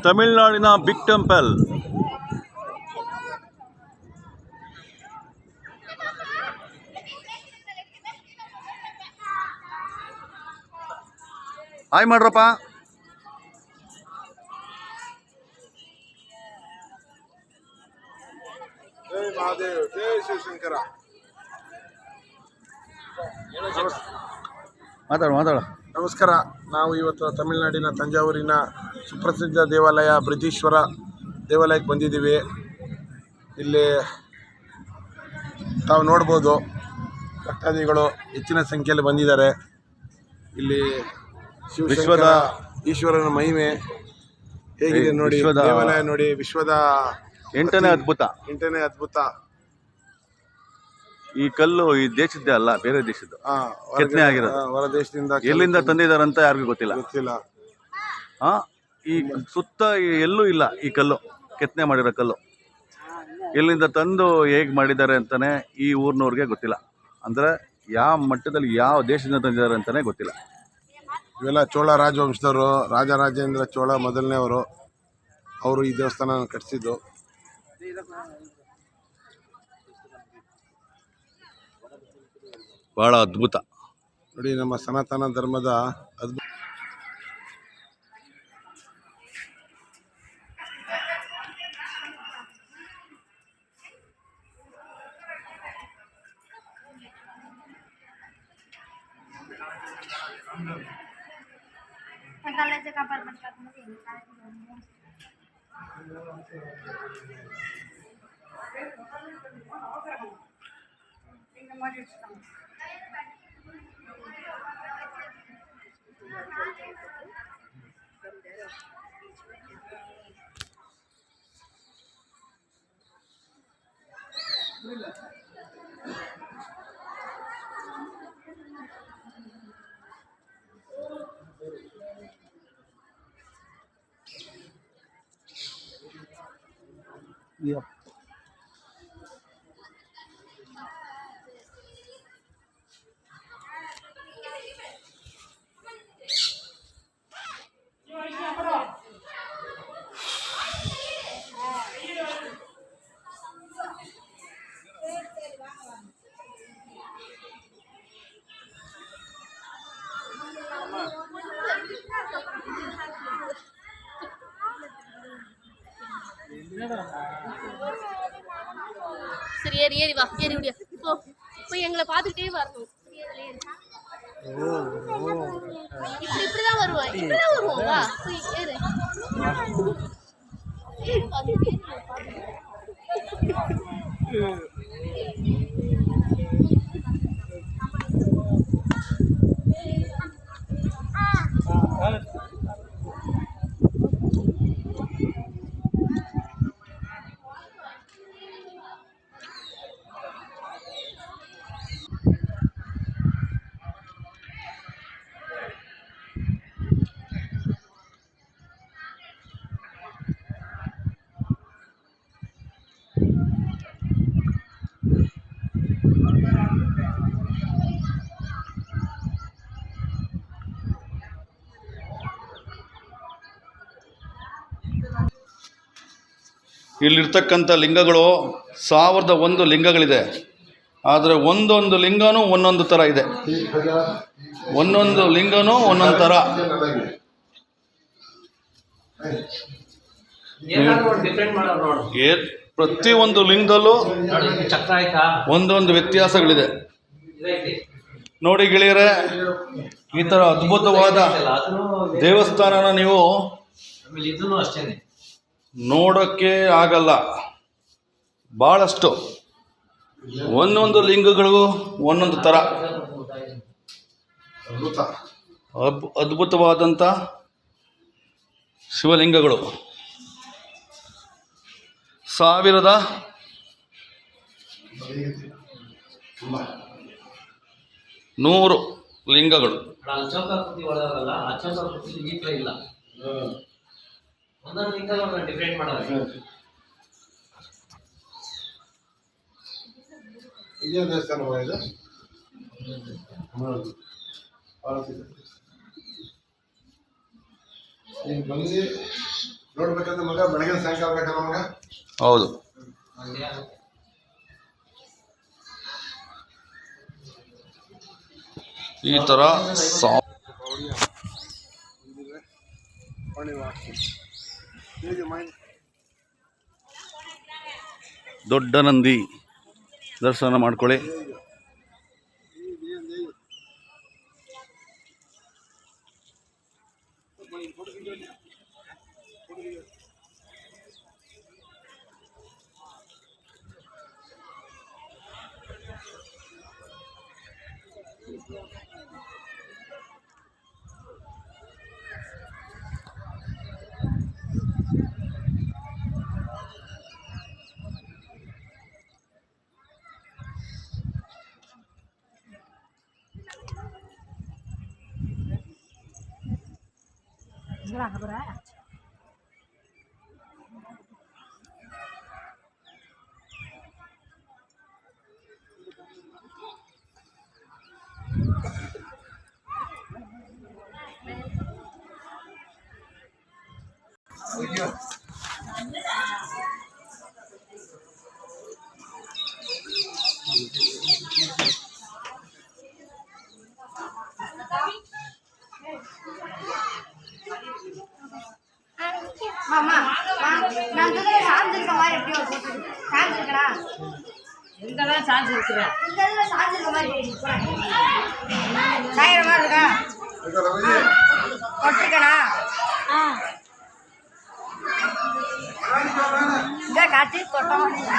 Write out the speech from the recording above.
ತಮಿಳುನಾಡಿನ big temple. Hi ಮಾಡ್ರಪ್ಪ. ಜೈ ಮಹಾದೇವ್, ಜೈ ಶಿವಶಂಕರ. ಮಾತಾಡ. ನಮಸ್ಕಾರ. ನಾವು ಇವತ್ತು ತಮಿಳುನಾಡಿನ ತಂಜಾವೂರಿನ ಸುಪ್ರಸಿದ್ಧ ದೇವಾಲಯ ಬೃಹದೀಶ್ವರ ದೇವಾಲಯಕ್ಕೆ ಬಂದಿದ್ದೀವಿ. ಇಲ್ಲಿ ತಾವು ನೋಡ್ಬೋದು, ಭಕ್ತಾದಿಗಳು ಹೆಚ್ಚಿನ ಸಂಖ್ಯೆಯಲ್ಲಿ ಬಂದಿದ್ದಾರೆ. ಇಲ್ಲಿ ವಿಶ್ವದ ಈಶ್ವರನ ಮಹಿಮೆ ಹೇಗಿದೆ ನೋಡಿ, ದೇವಾಲಯ ನೋಡಿ, ವಿಶ್ವದ 8ನೇ ಅದ್ಭುತ. ಈ ಕಲ್ಲು ಈ ದೇಶದ್ದೇ ಅಲ್ಲ, ಬೇರೆ ದೇಶದ್ದು ಕೆತ್ತನೆ ಆಗಿರೋದು. ಹೊರ ದೇಶದಿಂದ ಎಲ್ಲಿಂದ ತಂದಿದ್ದಾರಂತ ಯಾರಿಗೂ ಗೊತ್ತಿಲ್ಲ. ಈ ಸುತ್ತ ಎಲ್ಲೂ ಇಲ್ಲ ಈ ಕಲ್ಲು, ಕೆತ್ತನೆ ಮಾಡಿರೋ ಕಲ್ಲು. ಎಲ್ಲಿಂದ ತಂದು ಹೇಗೆ ಮಾಡಿದ್ದಾರೆ ಅಂತಾನೆ ಈ ಊರಿನವ್ರಿಗೆ ಗೊತ್ತಿಲ್ಲ. ಅಂದರೆ ಯಾವ ಮಟ್ಟದಲ್ಲಿ ಯಾವ ದೇಶದಿಂದ ತಂದಿದ್ದಾರೆ ಅಂತಾನೆ ಗೊತ್ತಿಲ್ಲ. ಇವೆಲ್ಲ ಚೋಳ ರಾಜವಂಶದವರು, ರಾಜರಾಜೇಂದ್ರ ಚೋಳ ಮೊದಲನೇವರು. ಅವರು ಈ ದೇವಸ್ಥಾನ ಕಟ್ಟಿಸಿದ್ದು. ಬಹಳ ಅದ್ಭುತ ನೋಡಿ, ನಮ್ಮ ಸನಾತನ ಧರ್ಮದ ಅದ್ಭುತ. சரி, ஏறி வா, ஏறி முடியா. போய் எங்களை பார்த்துக்கிட்டே வரணும். இப்படிதான் வருவோம். வா, போய் ஏறு. ಇಲ್ಲಿರ್ತಕ್ಕಂಥ ಲಿಂಗಗಳು 1001 ಲಿಂಗಗಳಿದೆ. ಆದರೆ ಒಂದೊಂದು ಲಿಂಗನೂ ಒಂದೊಂದು ಥರ ಇದೆ. ಒಂದೊಂದು ಲಿಂಗನೂ ಒಂದೊಂದು ಥರ. ಪ್ರತಿಯೊಂದು ಲಿಂಗದಲ್ಲೂ ಒಂದೊಂದು ವ್ಯತ್ಯಾಸಗಳಿದೆ. ನೋಡಿ ಗೆಳೆಯರೆ, ಈ ಥರ ಅದ್ಭುತವಾದ ದೇವಸ್ಥಾನನ ನೀವು ನೋಡೋಕ್ಕೆ ಆಗಲ್ಲ. ಭಾಳಷ್ಟು ಒಂದೊಂದು ಲಿಂಗಗಳಿಗೂ ಒಂದೊಂದು ಥರ ಅದ್ಭುತವಾದಂಥ ಶಿವಲಿಂಗಗಳು. 1100 ಲಿಂಗಗಳು. ಇದೇ ದೇವಸ್ಥಾನ ಬಂದು ನೋಡ್ಬೇಕಂದ್ರೆ ಮಗ ಬೆಳಗಿನ ಸಾಯಂಕಾಲ ಬೇಕಲ್ಲ ಮಗ. ಹೌದು. ಈ ಥರ ದೊಡ್ಡ ನಂದಿ ದರ್ಶನ ಮಾಡ್ಕೊಳ್ಳಿ. மாமா நான் இதுல சார்ஜ் இருக்க மாதிரி எப்படி ஒரு போட்டோ சார்ஜ் இருக்கடா இங்கதான் சார்ஜ் இருக்கிறேன். இந்த இதுல சார்ஜ் இருக்க மாதிரி சாயிர மாதிரி இருக்கா கொட்டிக்கடா இங்க காட்டி கொட்டோம் இது